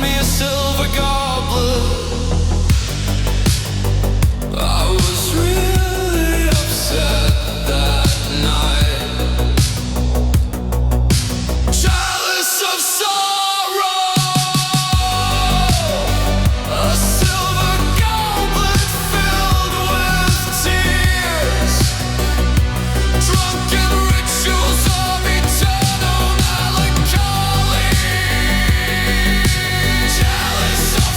me a silver goblet. I was really upset that night, chalice of sorrow, a silver goblet filled with tears, drunken rituals of eternal melancholy, chalice of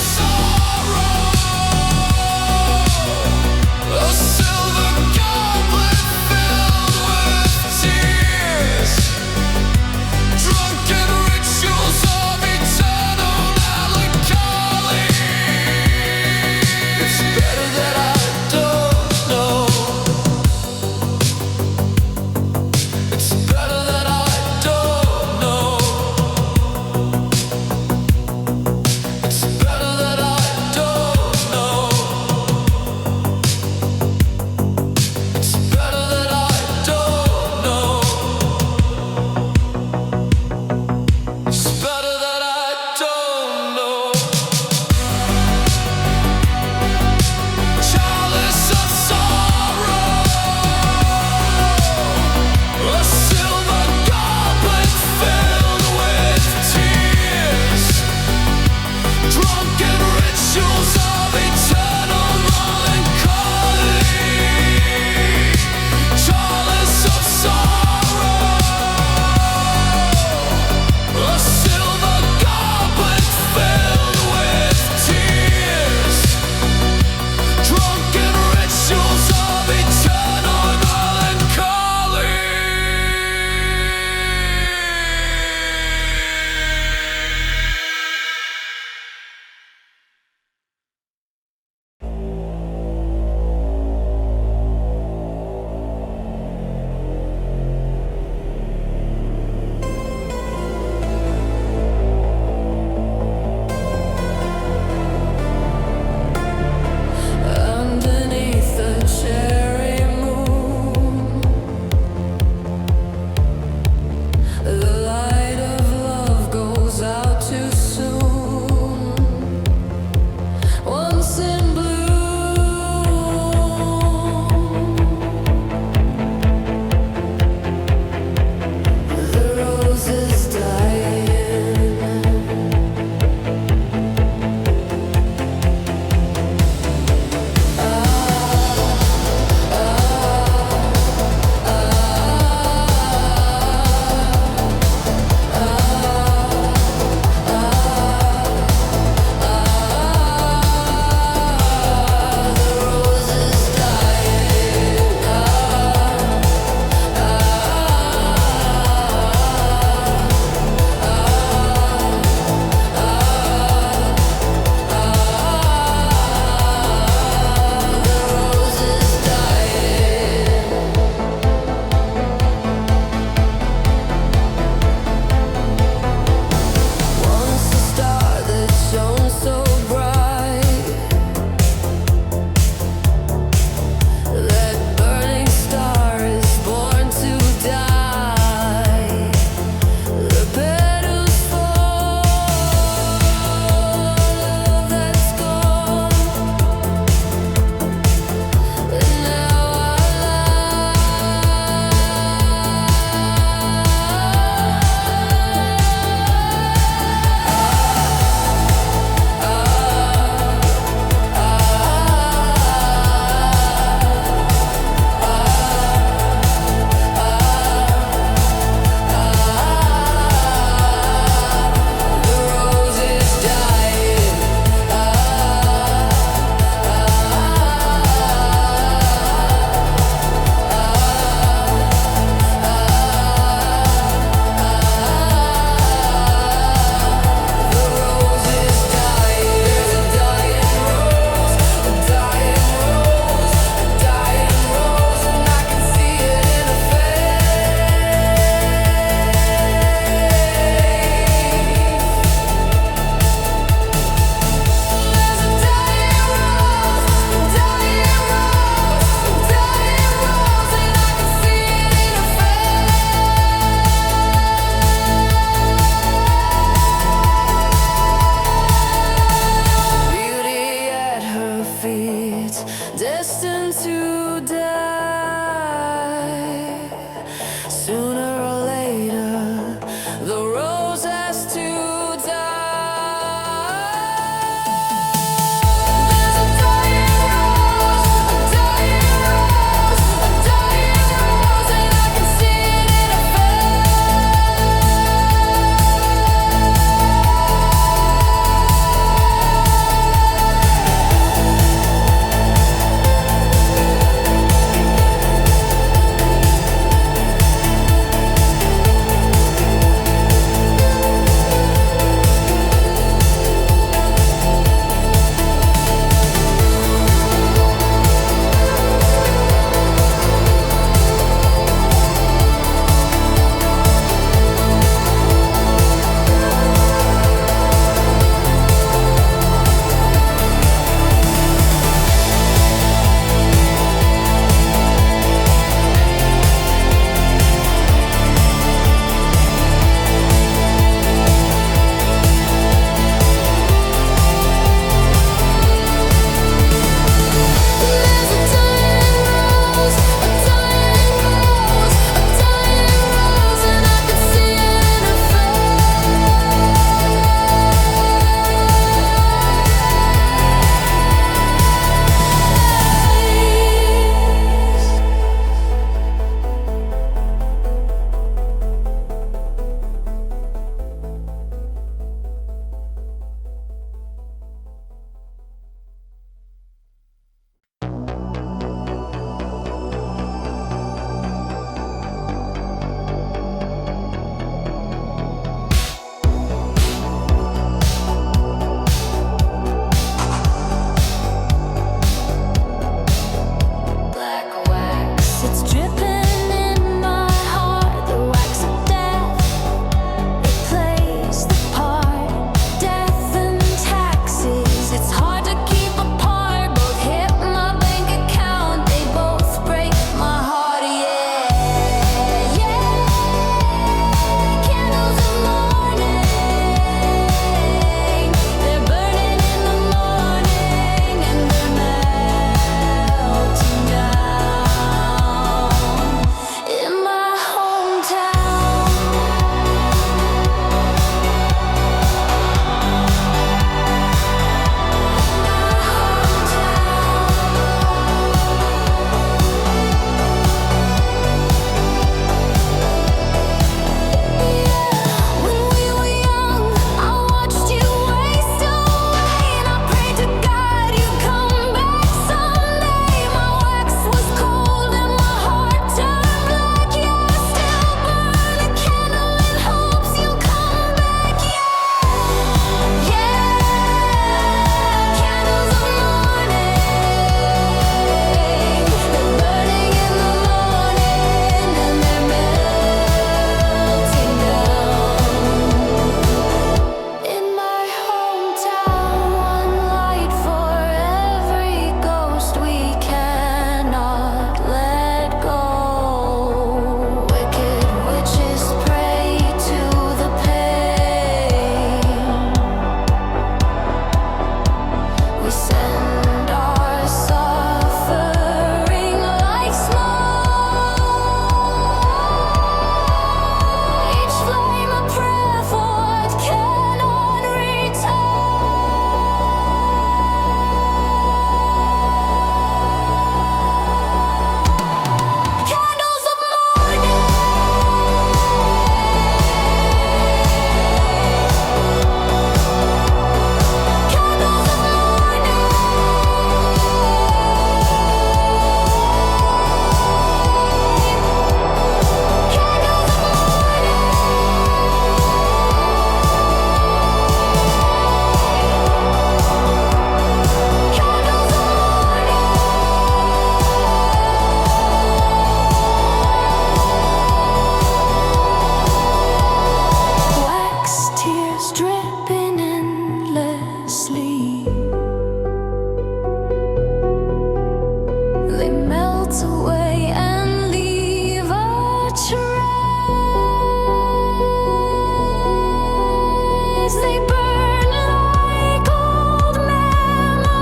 they burn like old memories.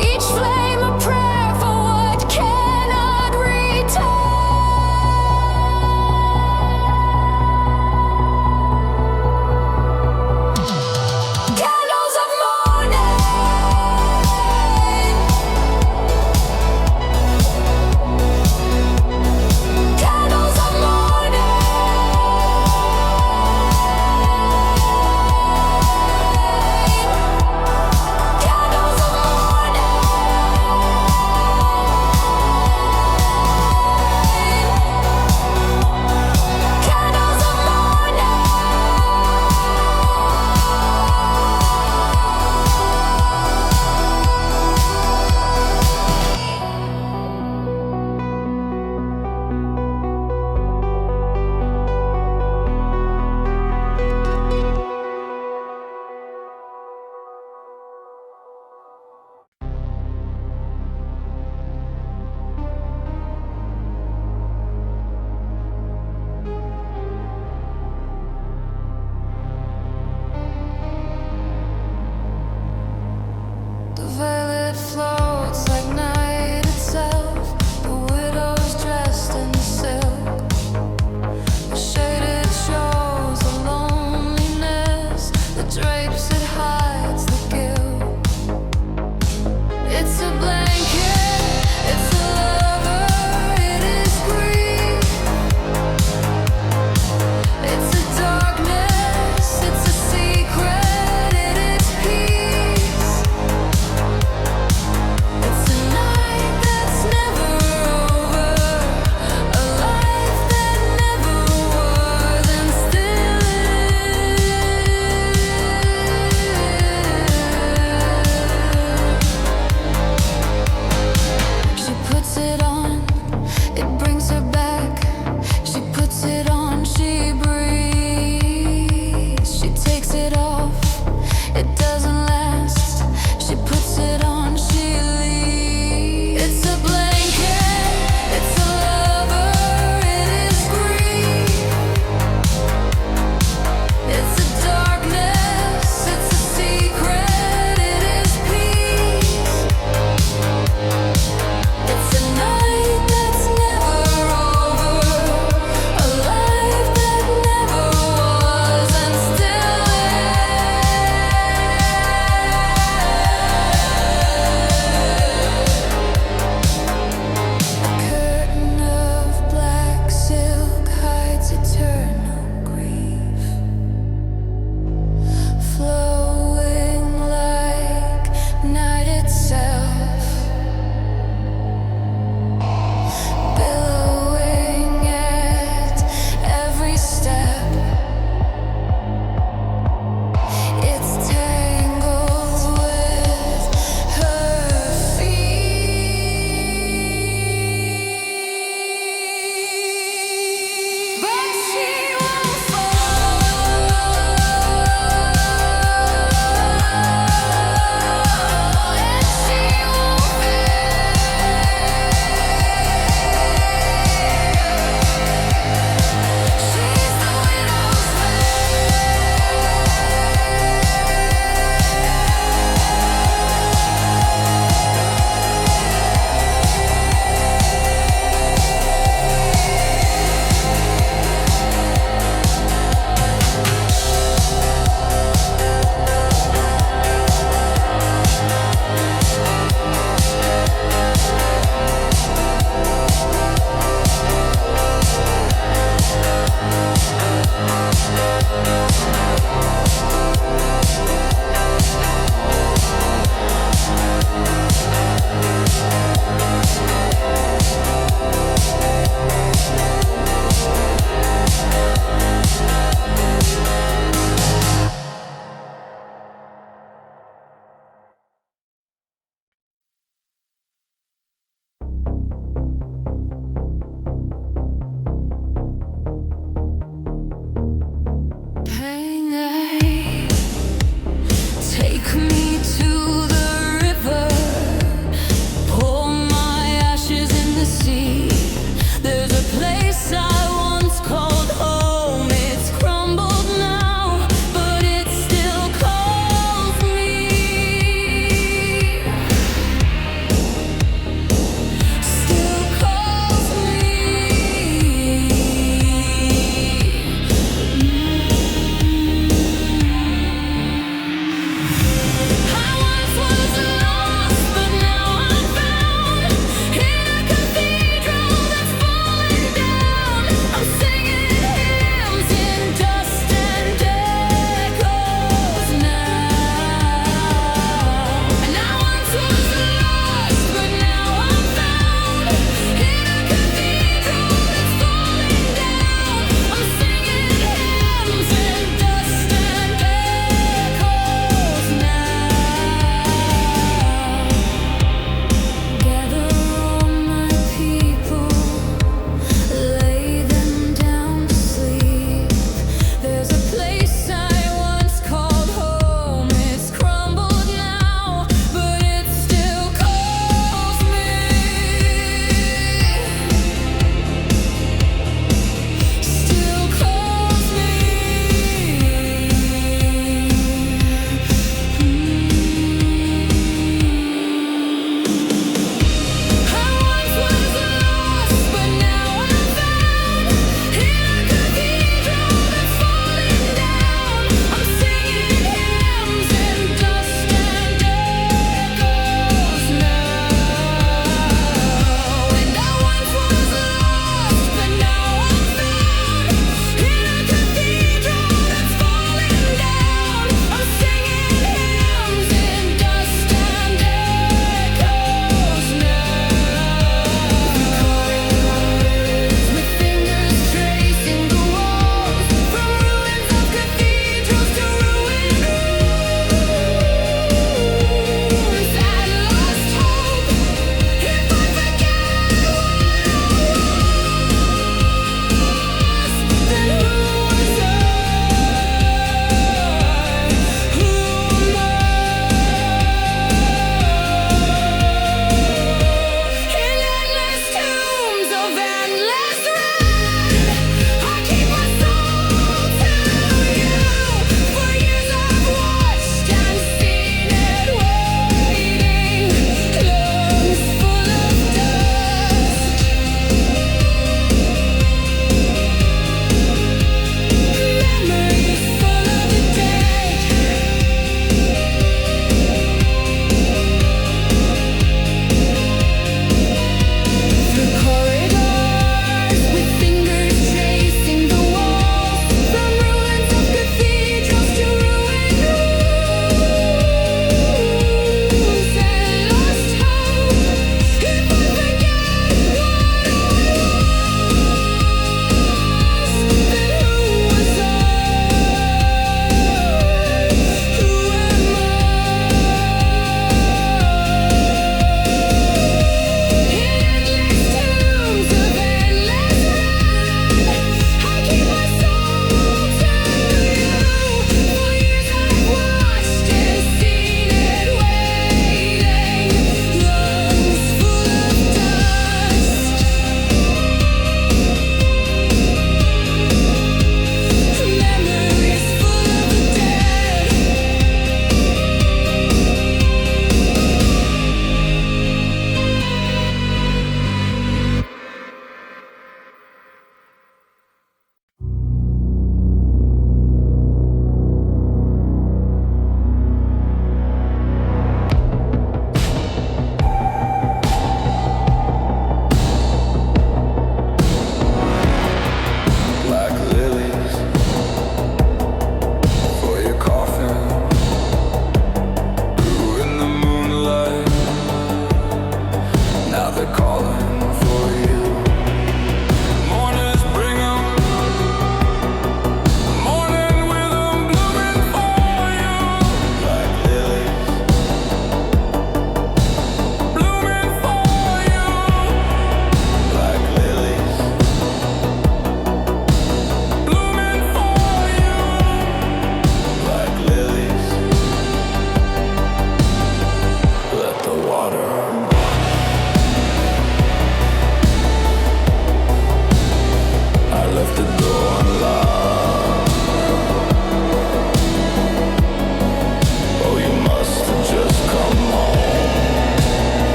Each flame a prayer for what cannot return. Candles of morning, candles of morning.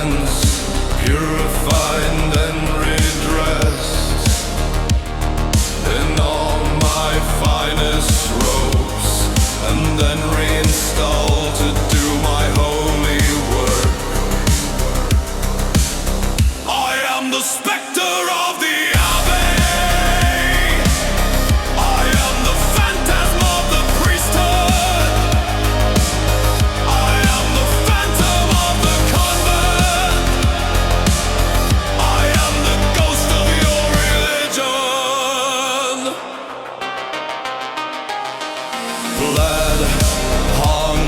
cleansed, purified and redressed in all my finest robes, and then reinstalled to do my holy work. I am the specter of the abbey. I am the phantasm of the priesthood. I am the phantom of the convent. I am the ghost of your religion. Bled, hung,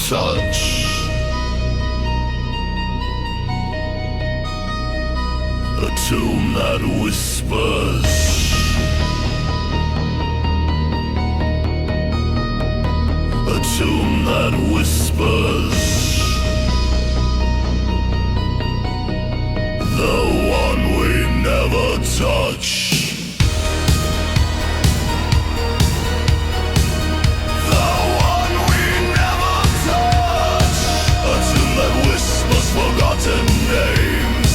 touch. A tune that whispers. A tune that whispers. The one we never touch. Forgotten names,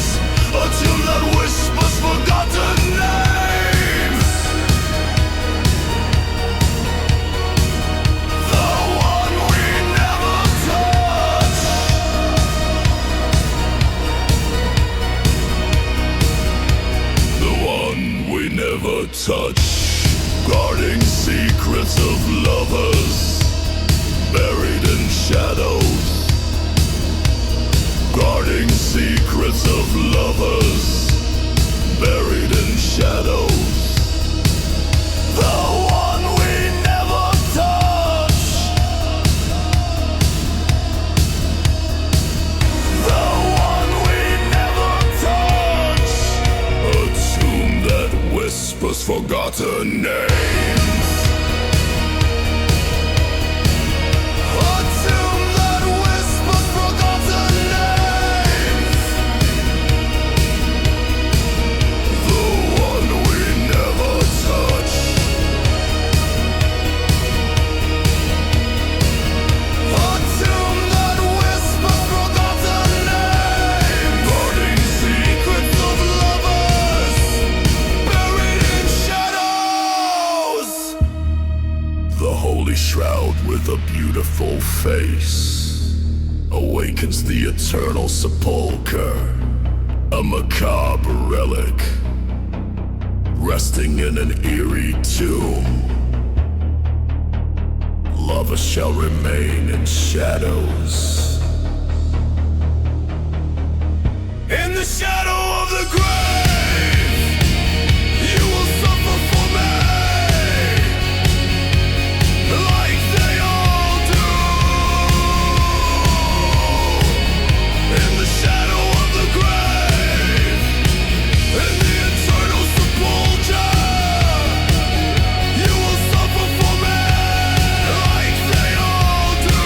a tune that whispers forgotten names. The one we never touch. The one we never touch. Guarding secrets of lovers, buried in shadows. Guarding secrets of lovers, buried forgotten names. A tomb that whispers forgotten names. The one we never touch. A tomb that whispers forgotten names. Burning secrets of lovers buried in shadows. The holy shroud with a beautiful face awakens the eternal sepulcher, a macabre relic resting in an eerie tomb. Lovers shall remain in shadows. In the shadow of the grave, you will suffer for me, like they all do. In the shadow of the grave, in the eternal sepulcher, you will suffer for me, like they all do.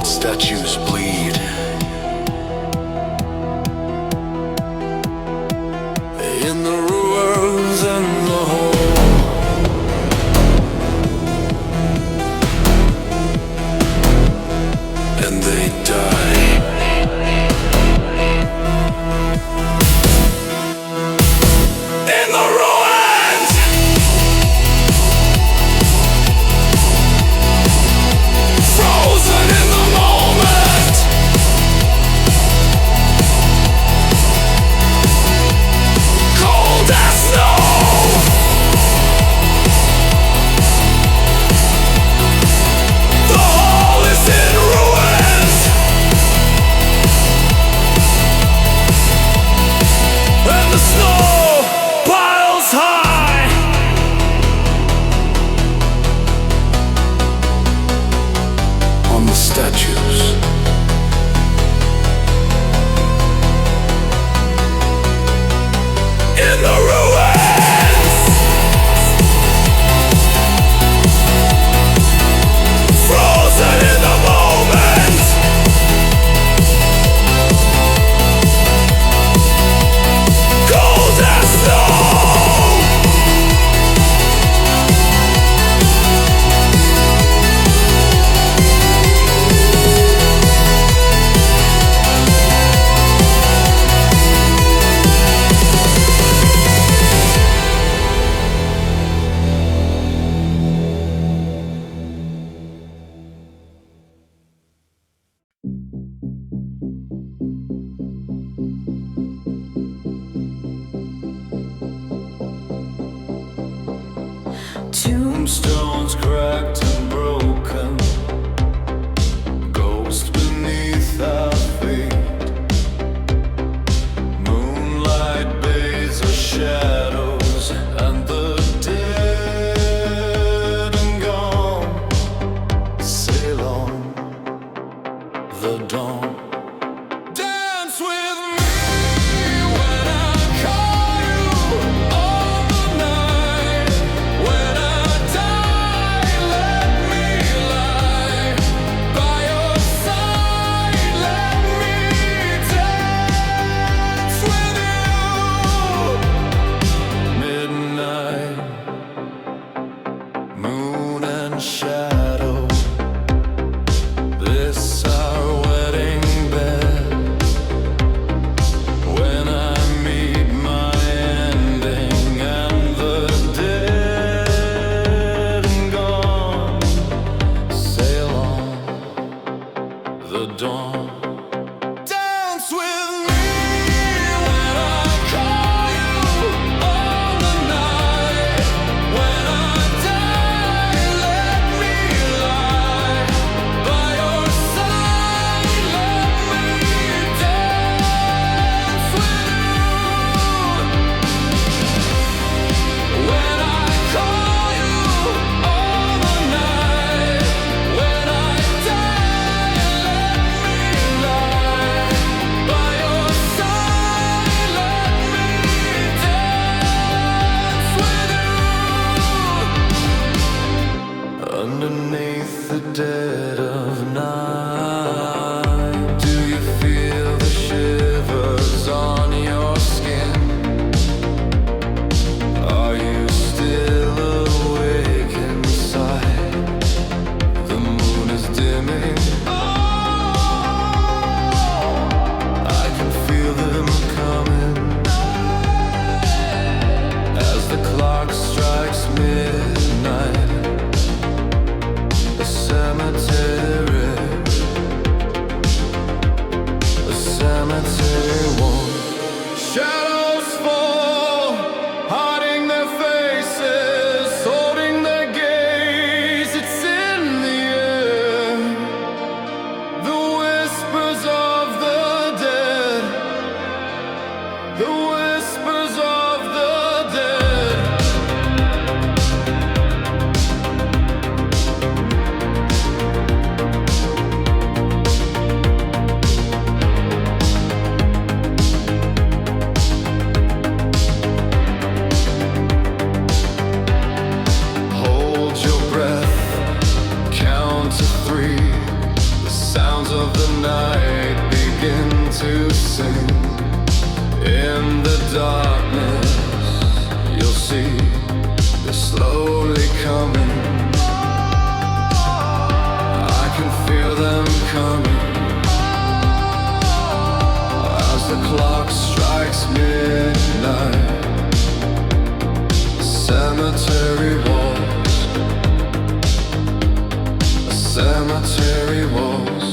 statues bleed. In the ruins and the hole, and they die. In the ruins, frozen in the moment, cold as snow. The hall is in ruins, and the snow piles high. On the statues, in the ruins, frozen in the moment, cold as snow. Tombstones cracked and broken, ghost beneath our feet. Moonlight bathes our shadows, and the dead and gone sail on the dawn. Dance with me when I call you all the night. When I die, let me lie by your side. Let me dance with you. Midnight, moon and shadow. This our wedding bed. When I meet my ending, and the dead and gone sail on the dawn. Dance with me when I call you all the night. When I die, let me lie by your side. Let me dance with you. When I call you all the night. When I die, let me lie by your side. Let me dance with you. Underneath the dead of night, do you feel the shivers on your skin? Are you still awake inside? The moon is dimming. I can feel them coming as the clock strikes midnight. The cemetery to three, the sounds of the night begin to sing. In the darkness, you'll see they're slowly coming. I can feel them coming as the clock strikes midnight. Cemetery walls, cemetery walls.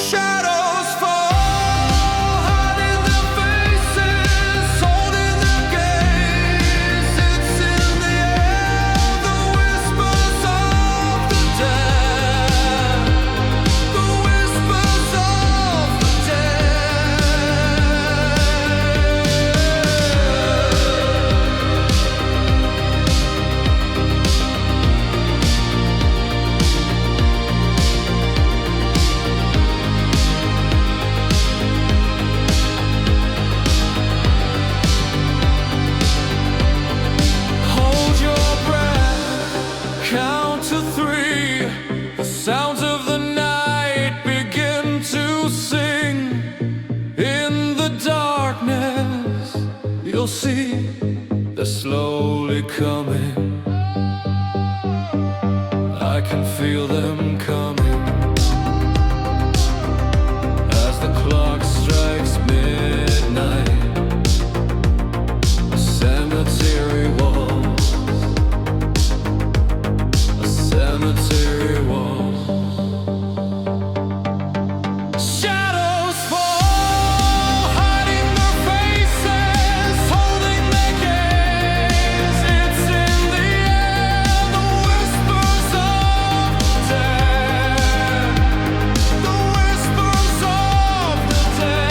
Shadows fall, hiding their faces, holding their gaze. It's in the air, the whispers of the dead, the whispers of the dead. Hold your breath, count to three. The sounds of the night begin to sing. In the darkness, you'll see they're slowly coming. I can feel them coming as the clock strikes midnight. Cemetery walls, a cemetery walls. Shadows fall, hiding their faces, holding their gaze. It's in the air, the whispers of the dead, the whispers of the dead.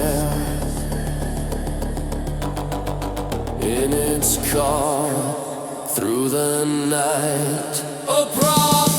prayer in its call through the night. A prophecy.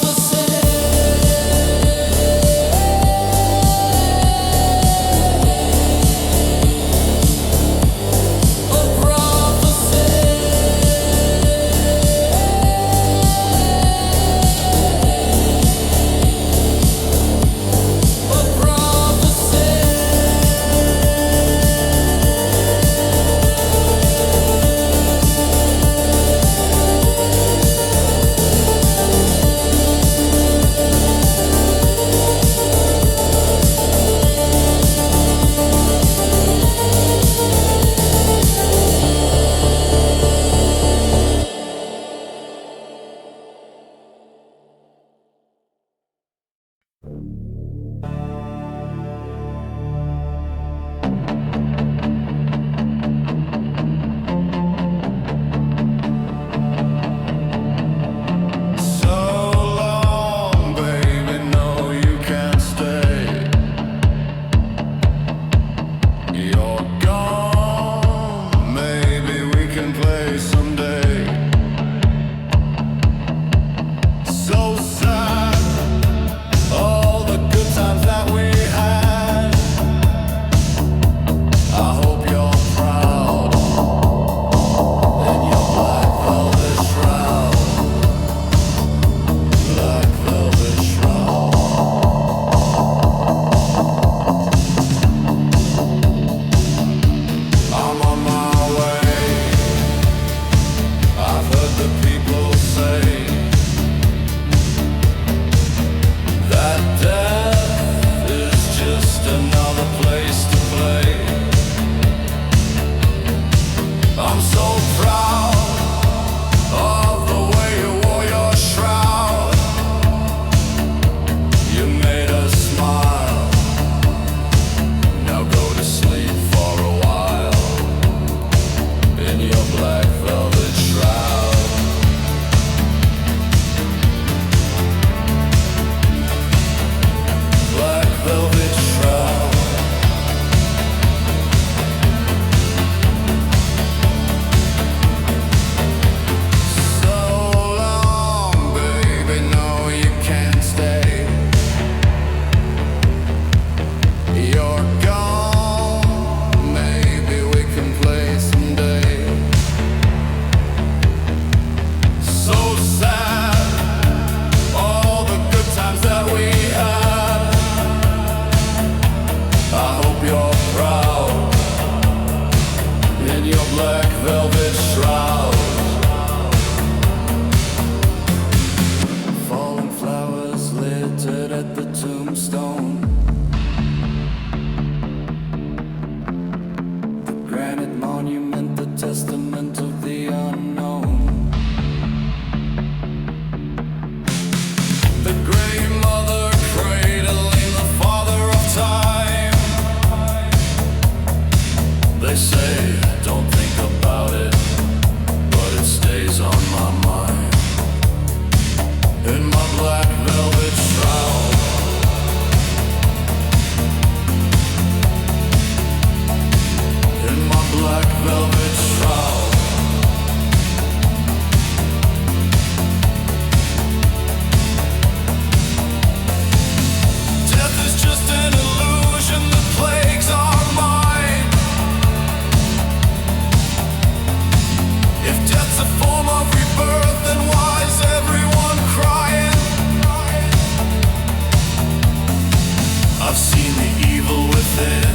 I've seen the evil within.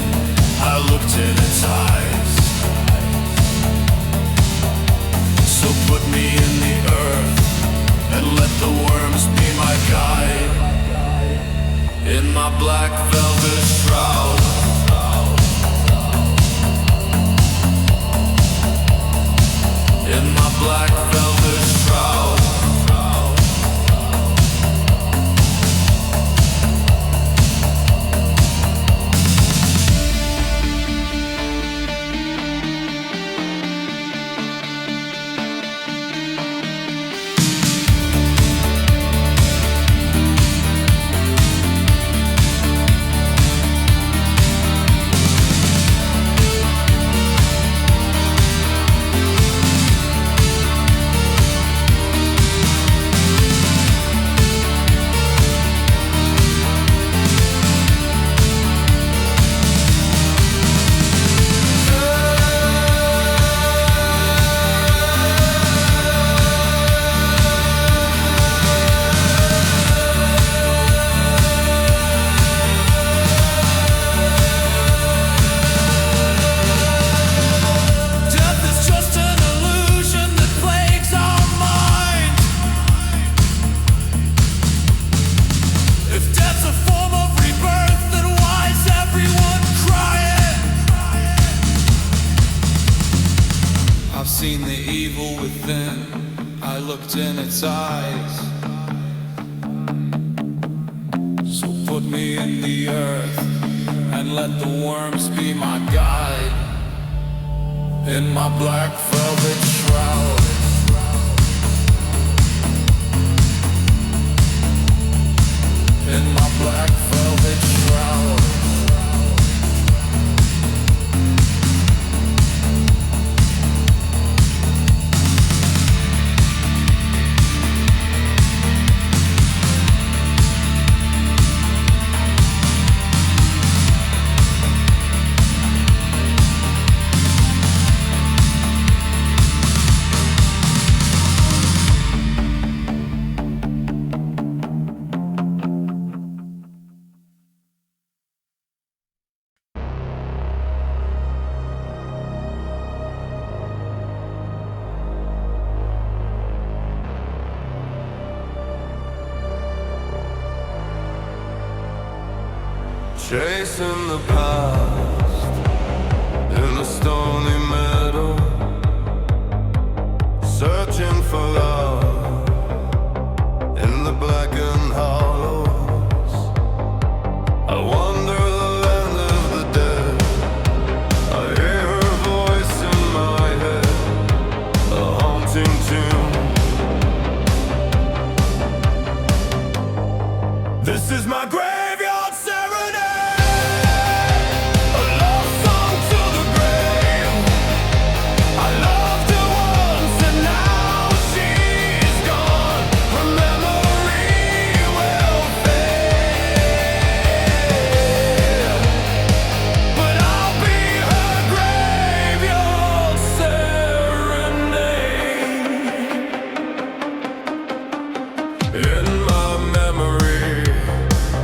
I looked in its eyes. seen the evil within, I looked in its eyes. So put me in the earth and let the worms be my guide. In my black velvet shroud, in my black velvet shroud. Chasing the past in the stony meadow, searching for love in the blackened hollows. I wander the land of the dead, I hear her voice in my head, a haunting tune. This is my graveyard serenade. In my memory,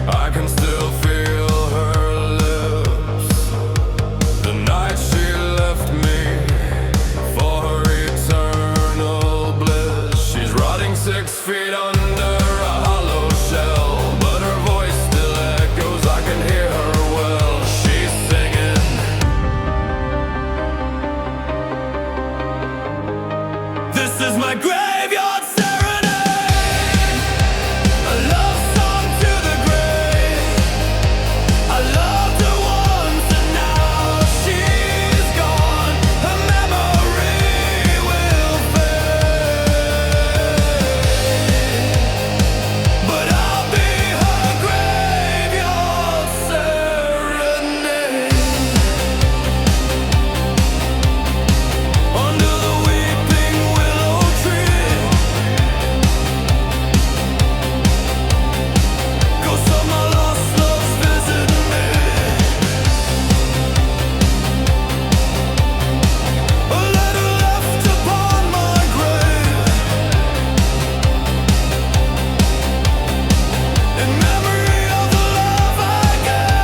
I can still feel her lips. The night she left me for her eternal bliss. She's rotting 6 feet under a hollow shell, but her voice still echoes, I can hear her well. She's singing. This is my graveyard serenade, a love song to the grave. I loved her once and now she's gone. Her memory will fade, but I'll be her graveyard serenade. Under the weeping willow tree, ghosts of my lost loves visit me. A letter left upon my grave, in memory of the love I gave.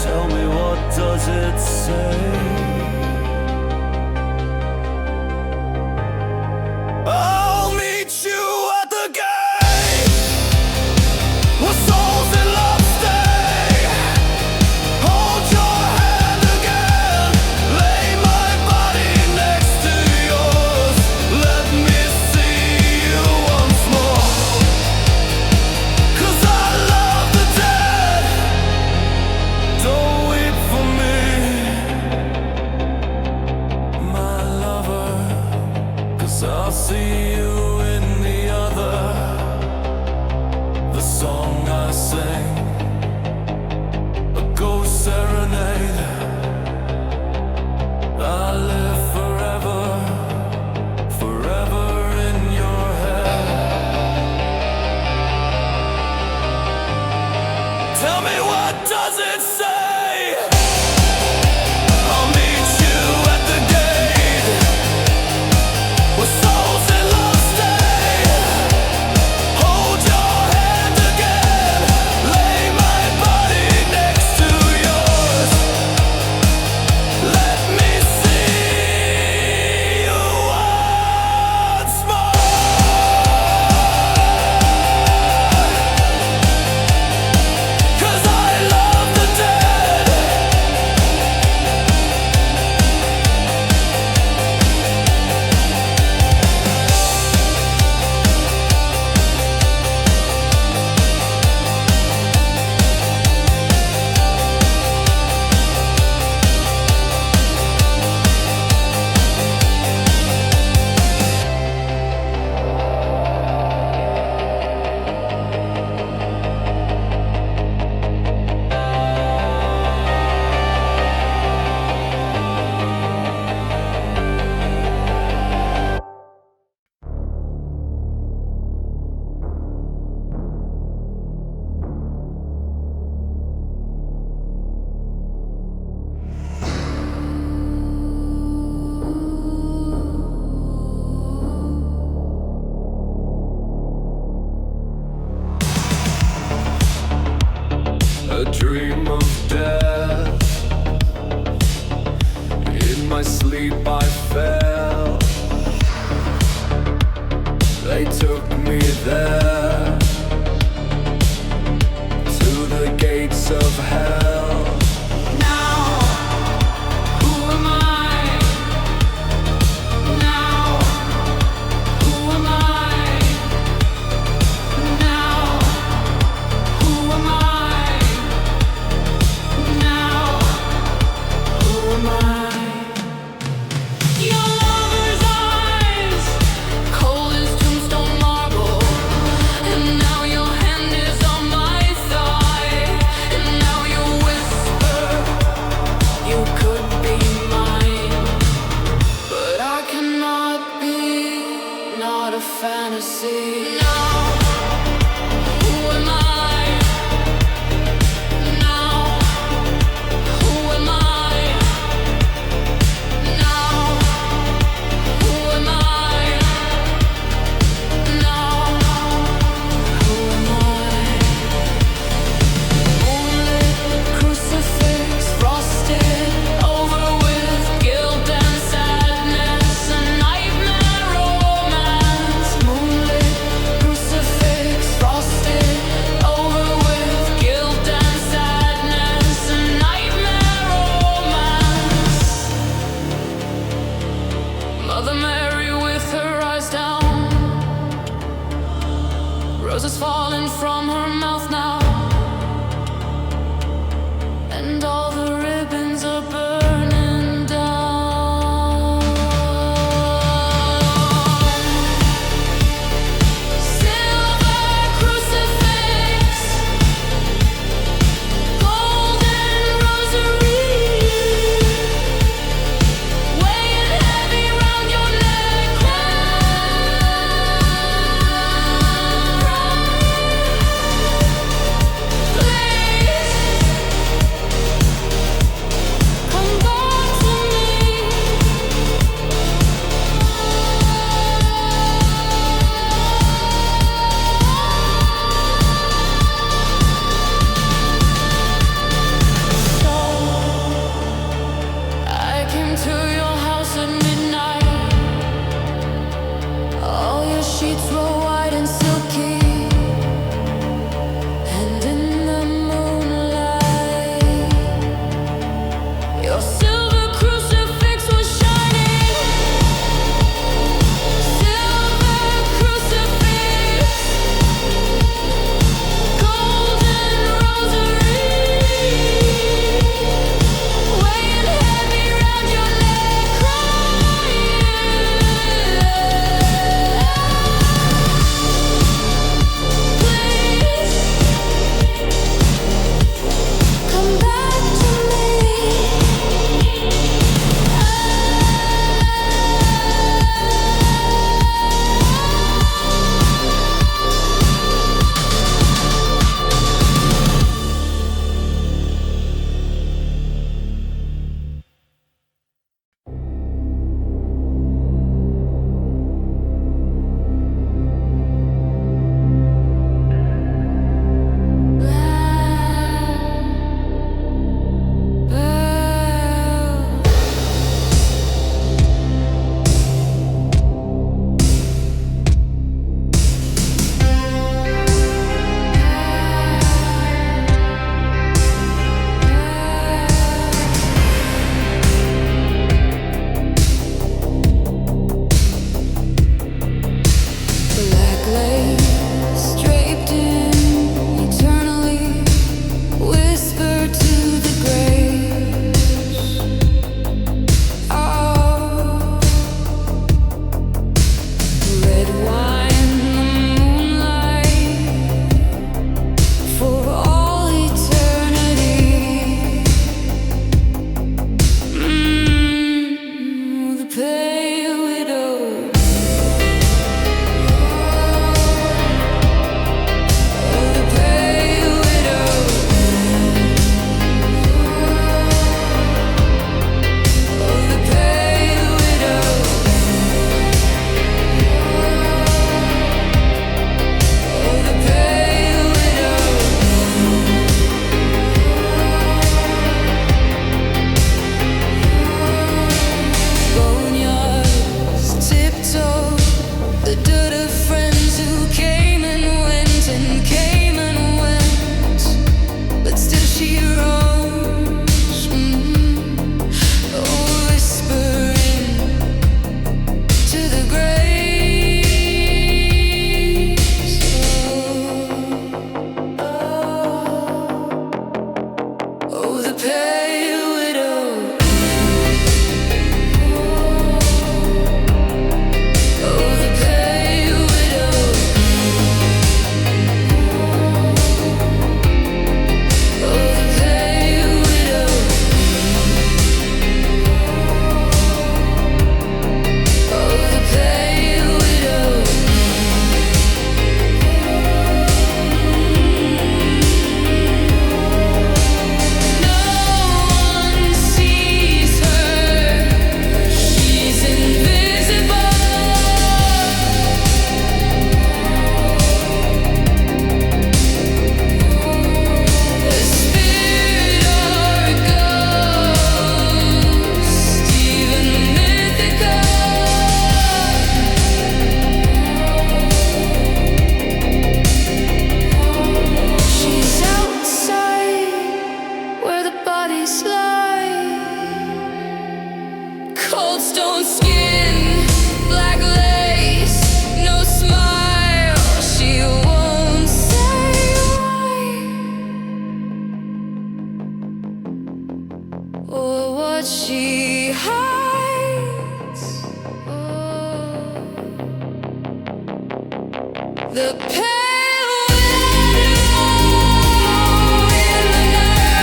Tell me, what does it say? I'll meet you at the gate, where souls in love stay. Hold your hand again, lay my body next to yours. Let me see you once more, 'cause I love the dead. Don't weep for me, my lover, 'cause I'll see you in the other. The song I sing, a ghost serenade. I live forever, forever in your head. Tell me, what does it say? I'll meet you at the gate, where souls in love stay. Hold your hand again, lay my body next to yours. Let me see you once more, 'cause I love the dead. a dream of death. In my sleep I fell. They took me there, to the gates of hell. Now, who am I? Now, who am I? Now, who am I? Now, who am I? Your lover's eyes, cold as tombstone marble, what she hides. The pale widow in the night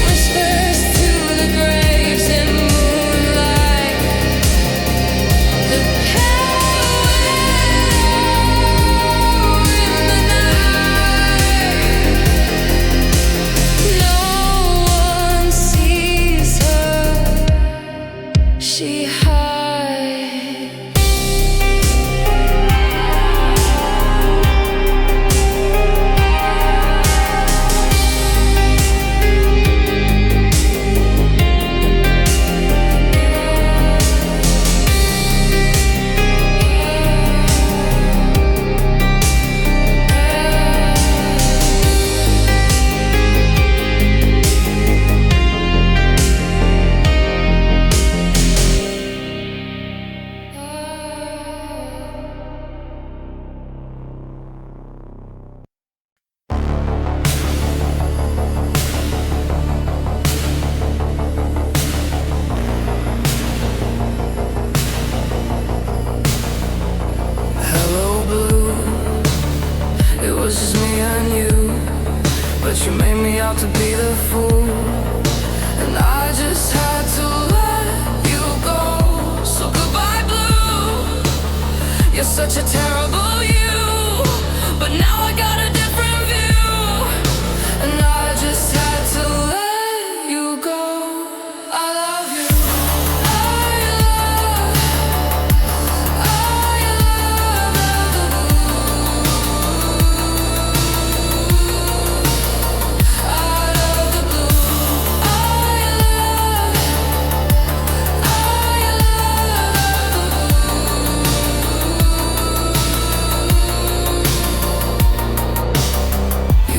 whispers to the graves in moonlight. The pale widow in the night. No one sees her. She hides. Hello, blue. It was just me and you, but you made me out to be the fool, and I just had to let you go. So goodbye, blue. You're such a terrible you, but now I got a different view, and I just had to let you go. I love you. I love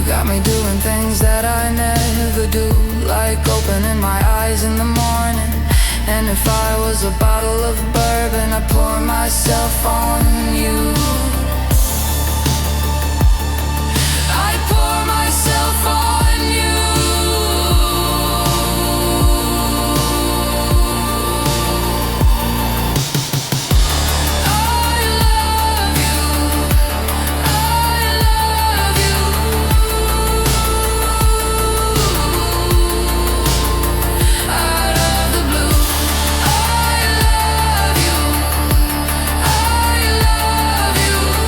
got me doing things that I never do, like opening my eyes in the morning. And if I was a bottle of bourbon, I'd pour myself on you. I'd pour myself on you. I love you. I love you. Out of the blue, I love you. I love you.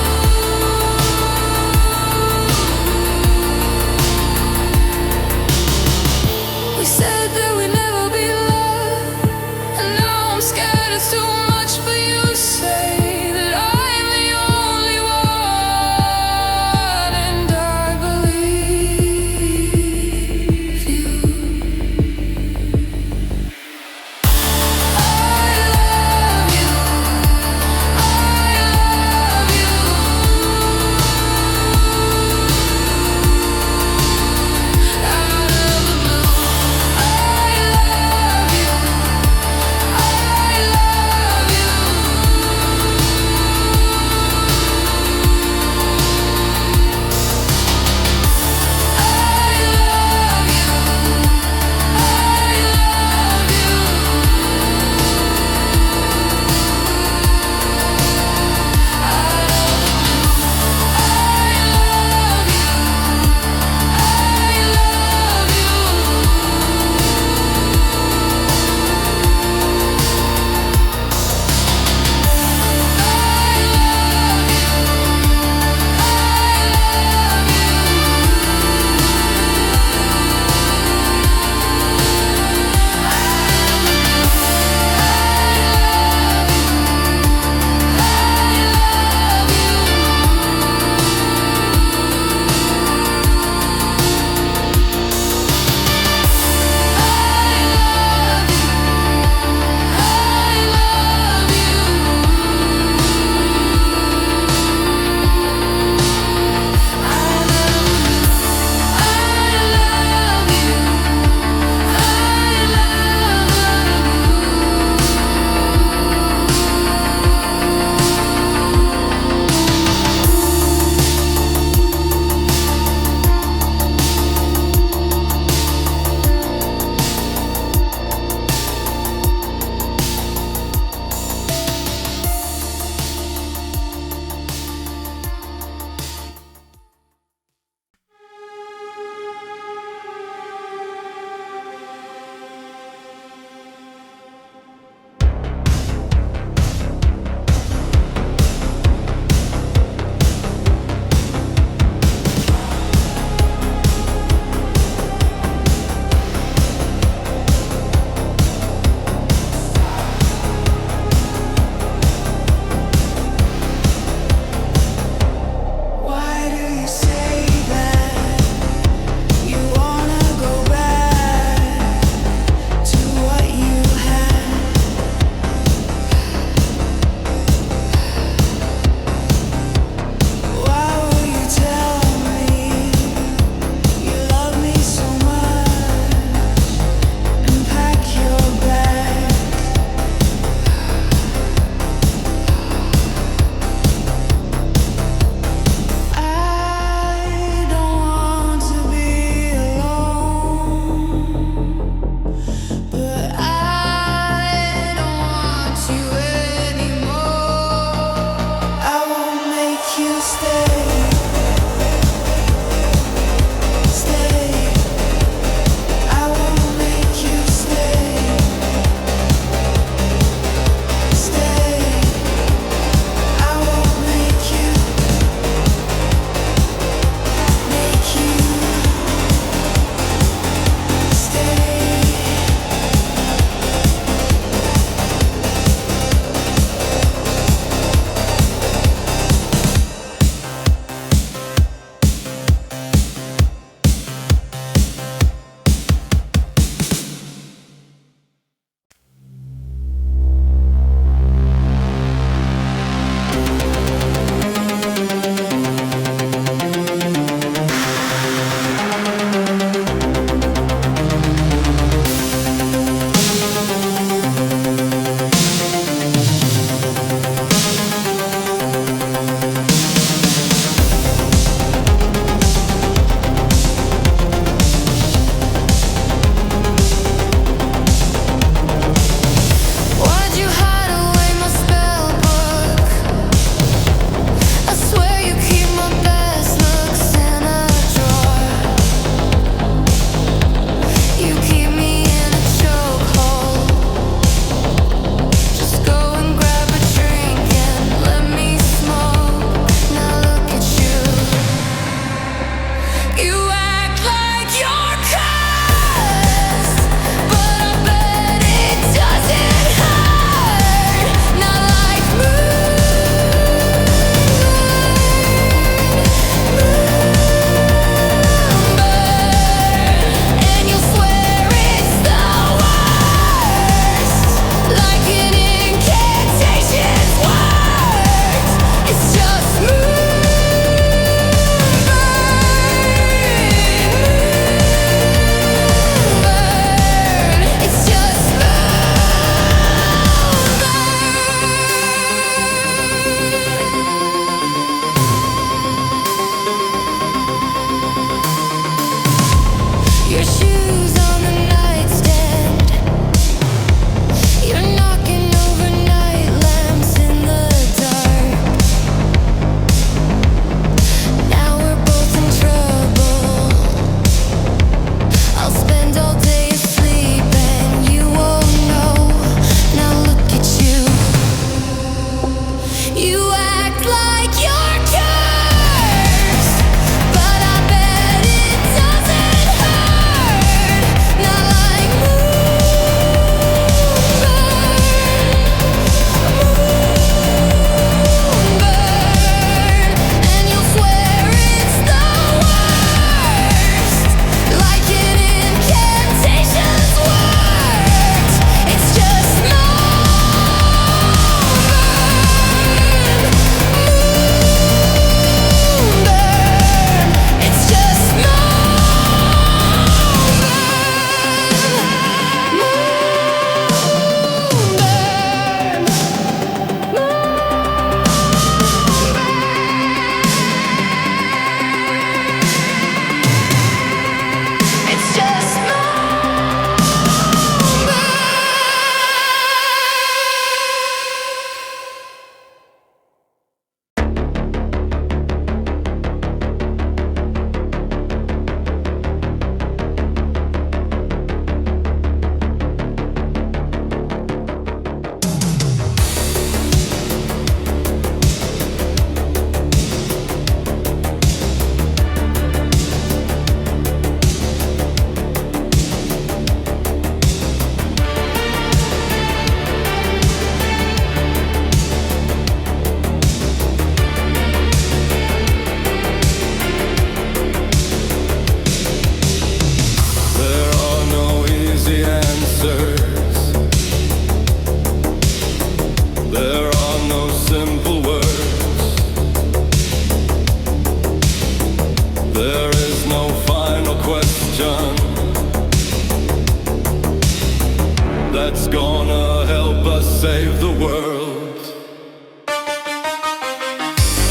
that's gonna help us save the world.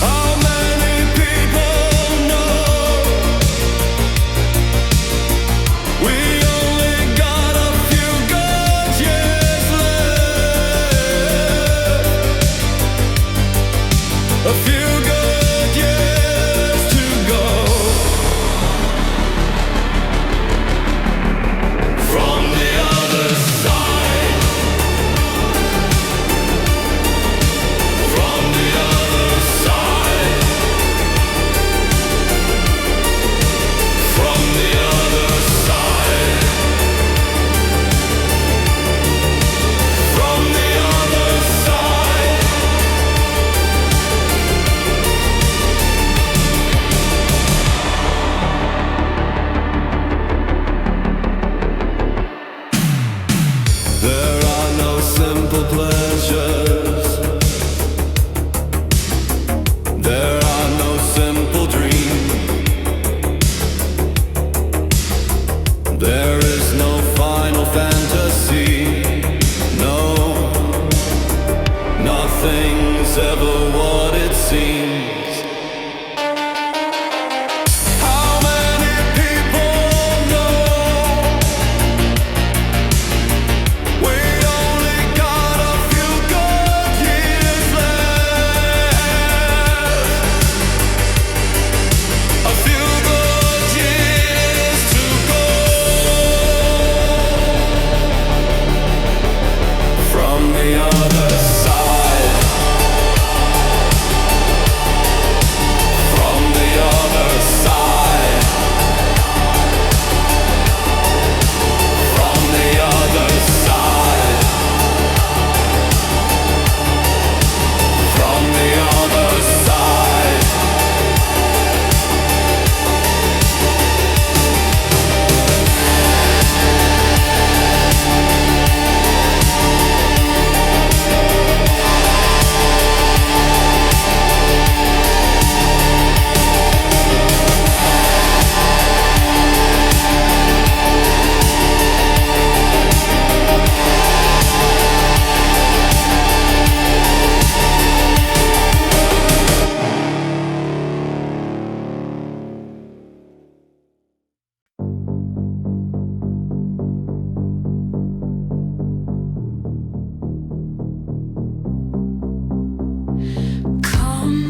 How many people know we only got a few good years left? A few good years to go. From the other side, from the other side, from the other side, from the other side. There are no simple pleasures. There are no simple dreams. There is no final fantasy. No, nothing's ever what it seems. How many people know we only got a few good years left? A few good years to go. From the other side, from the other side, from the other side, from the other side. Come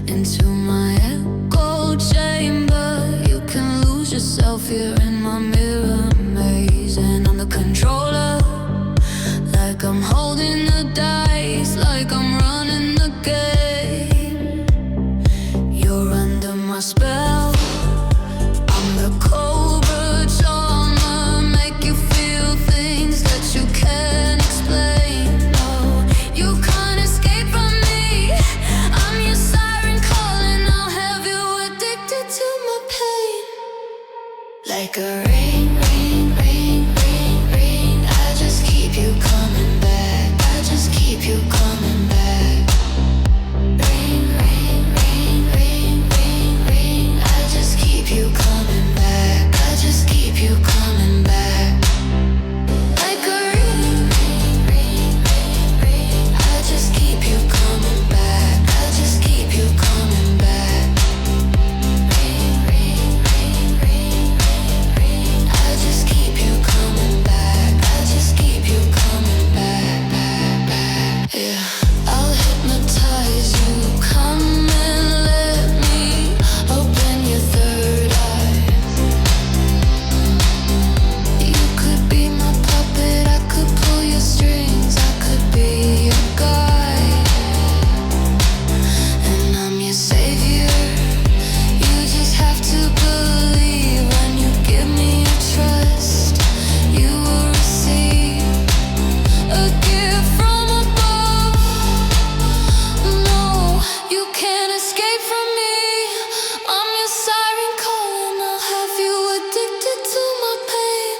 into my echo chamber. You can lose yourself here in my mirror maze. And I'm the controller, like I'm holding the dice, like I'm running the game. You're under my spell. I'm the cobra charmer, make you feel things that you can't explain. No, you can't escape from me. I'm your siren calling. I'll have you addicted to my pain. Like a ring, ring, ring, ring, ring. I just keep you coming back. I just keep you coming back. Ring, ring, ring, ring, ring, ring. I just keep you coming back. I just keep you coming back. Like a ring, ring, ring, ring, ring. I just keep you coming back. I just keep you coming back. Ring, ring, ring, ring, ring, ring. I just keep you coming back. I just keep you coming back, back, back. Yeah, I'll hypnotize you. Come and let me open your third eye. You could be my puppet, I could pull your strings, I could be your guide. And I'm your savior. You just have to believe. When you give me your trust, you will receive a gift from above. No, you can't escape from me. I'm your siren calling. I'll have you addicted to my pain.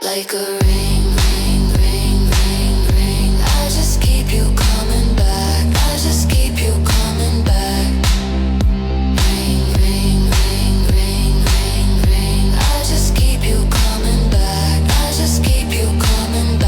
Like a ring, ring, ring, ring, ring. I just keep you coming back. I just keep you coming back. Ring, ring, ring, ring, ring, ring. I just keep you coming back. I just keep you coming back.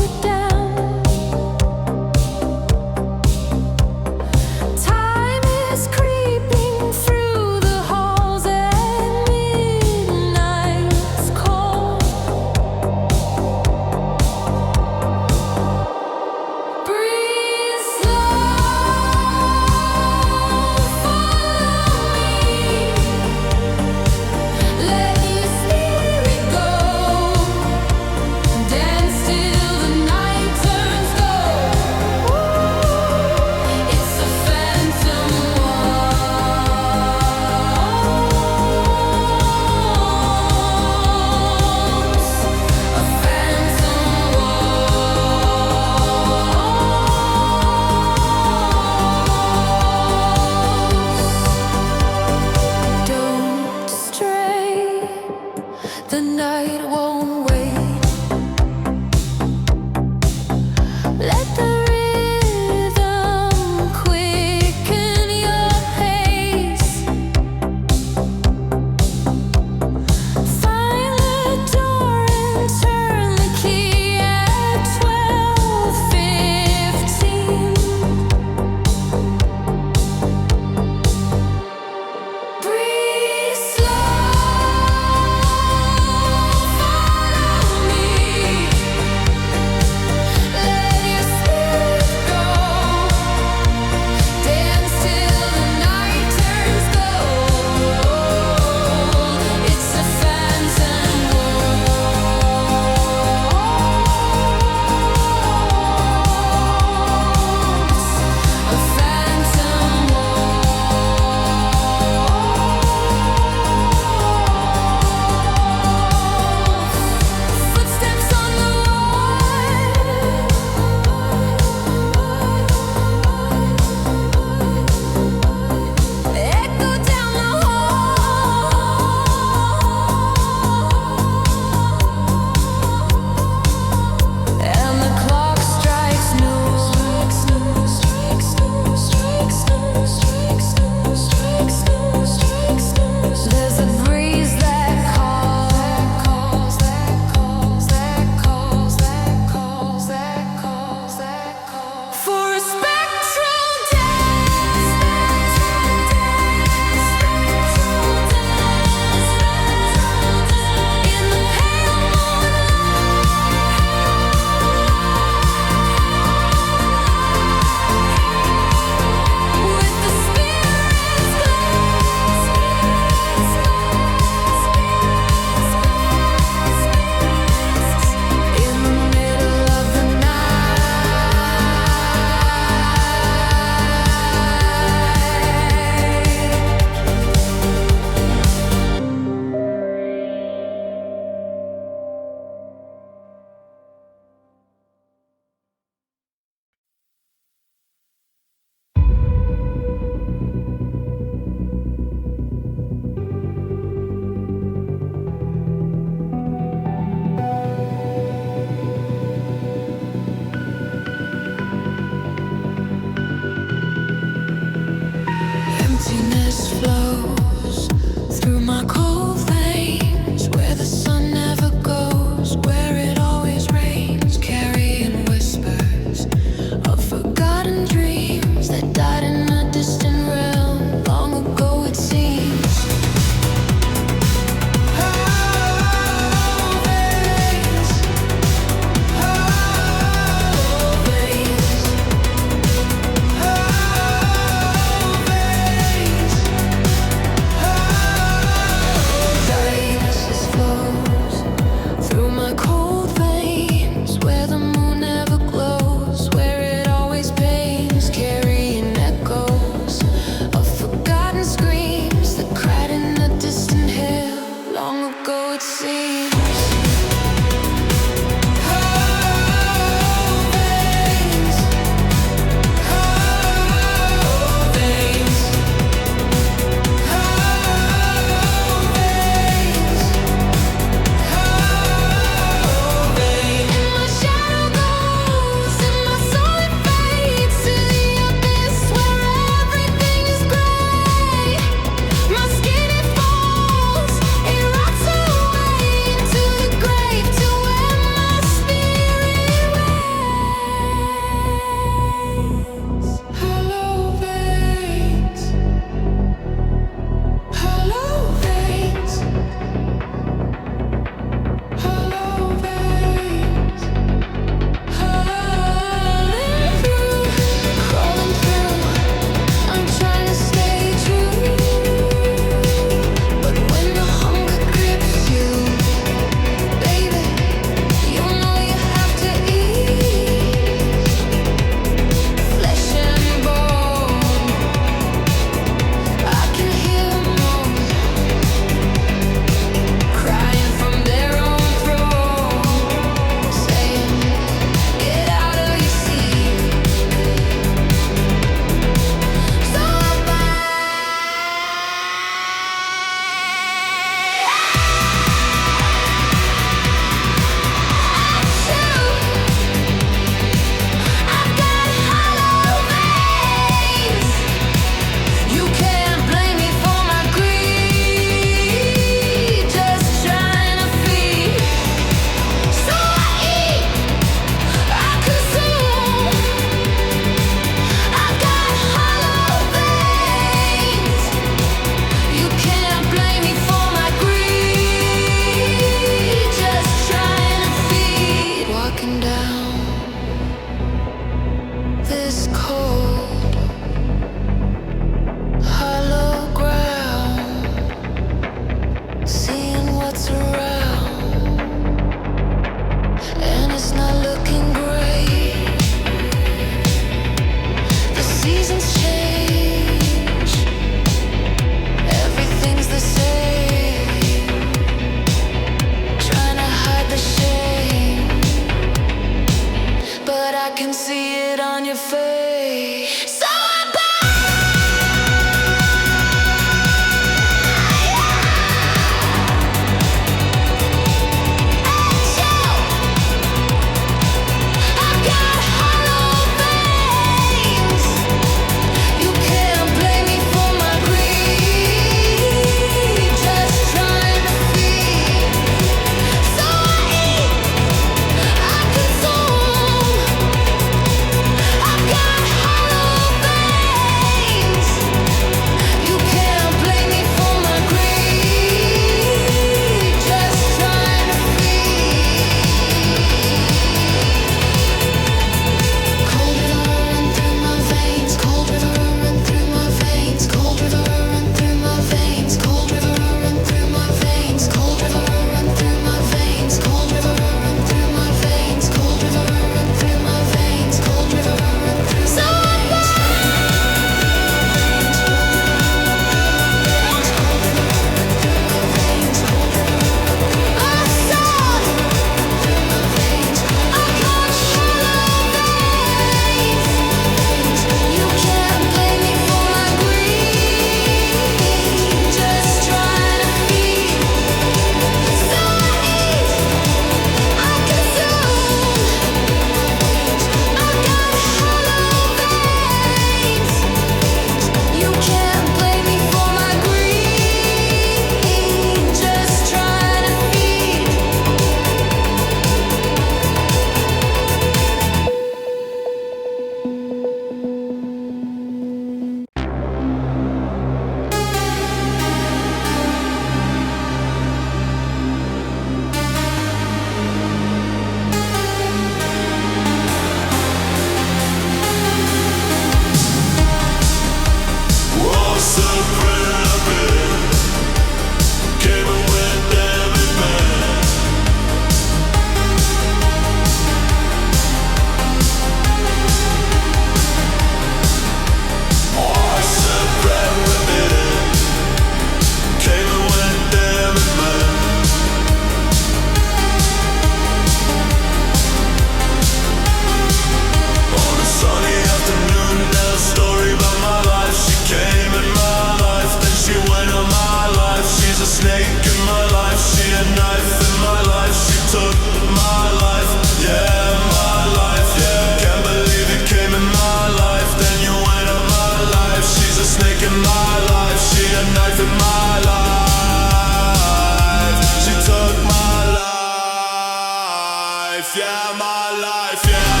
snake in my life, she a knife in my life. She took my life, yeah, my life, yeah.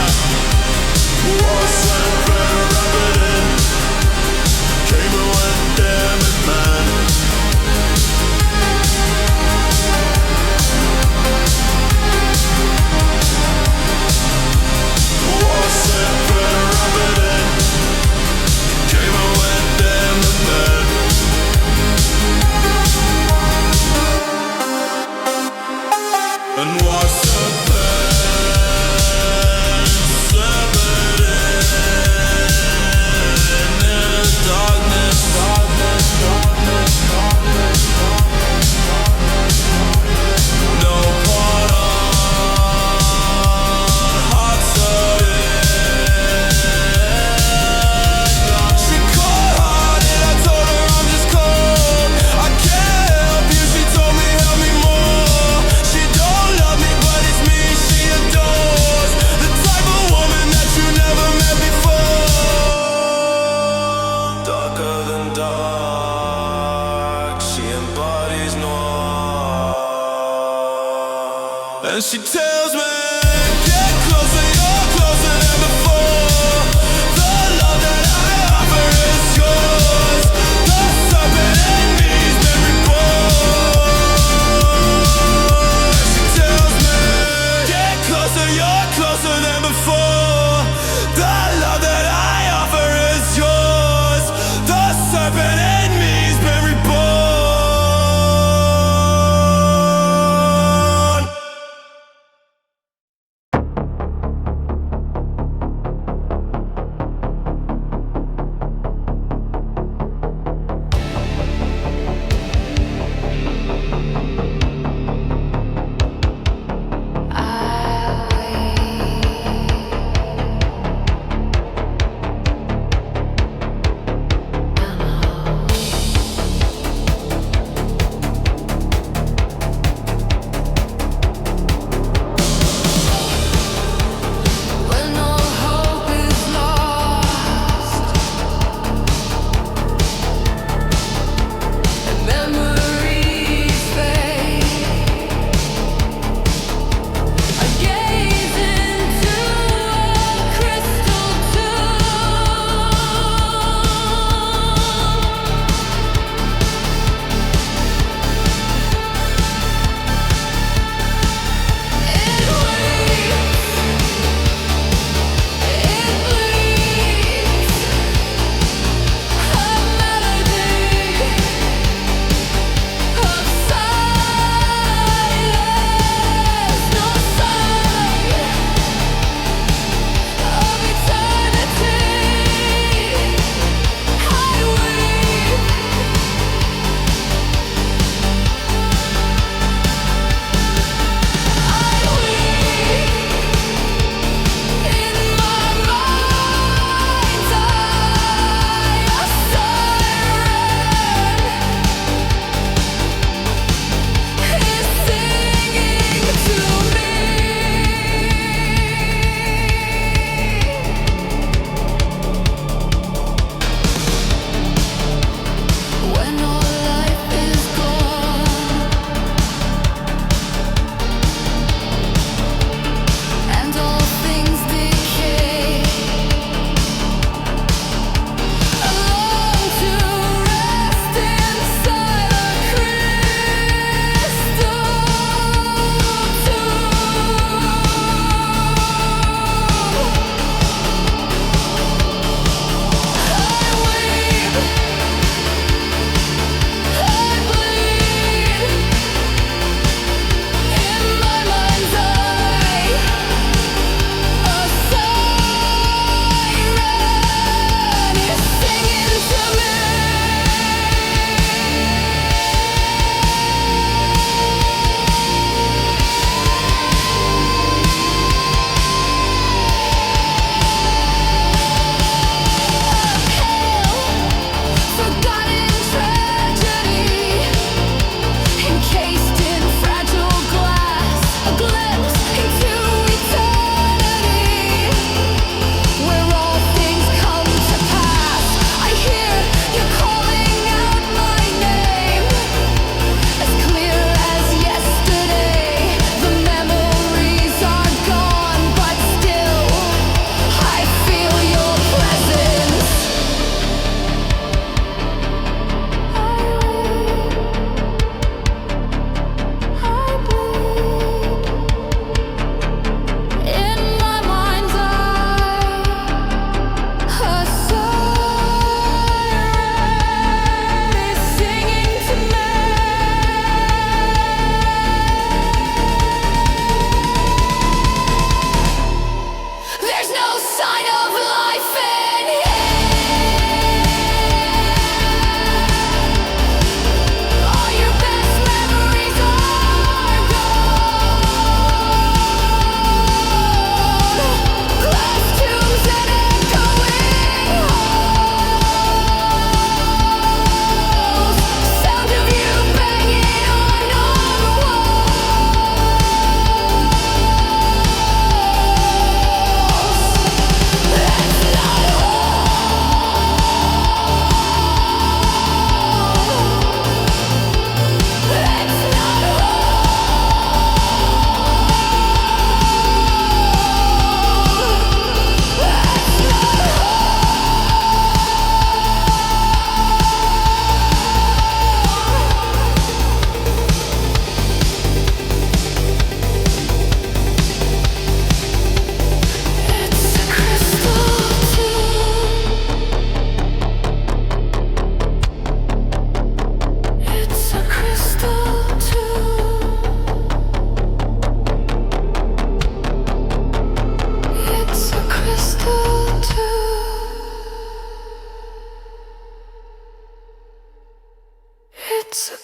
Was and very rapid in, came and went, damn it, man. Was and very rapid in, came and went, damn it, man. And was the pain severed in the darkness, darkness, darkness, darkness, darkness. No part on hearts are in. She cold-hearted, I told her I'm just cold. I can't help you, she told me help me more. She don't love me, but it's me she adores. The type of woman that you never met before. Darker than dark, she embodies noir. And she tells me, get closer, you're closer than before. The love that I offer is yours. The serpent in me's been reborn. And she tells me, get closer, you're closer than before. The love that I offer is yours. The serpent in me's been reborn.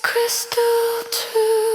crystal true.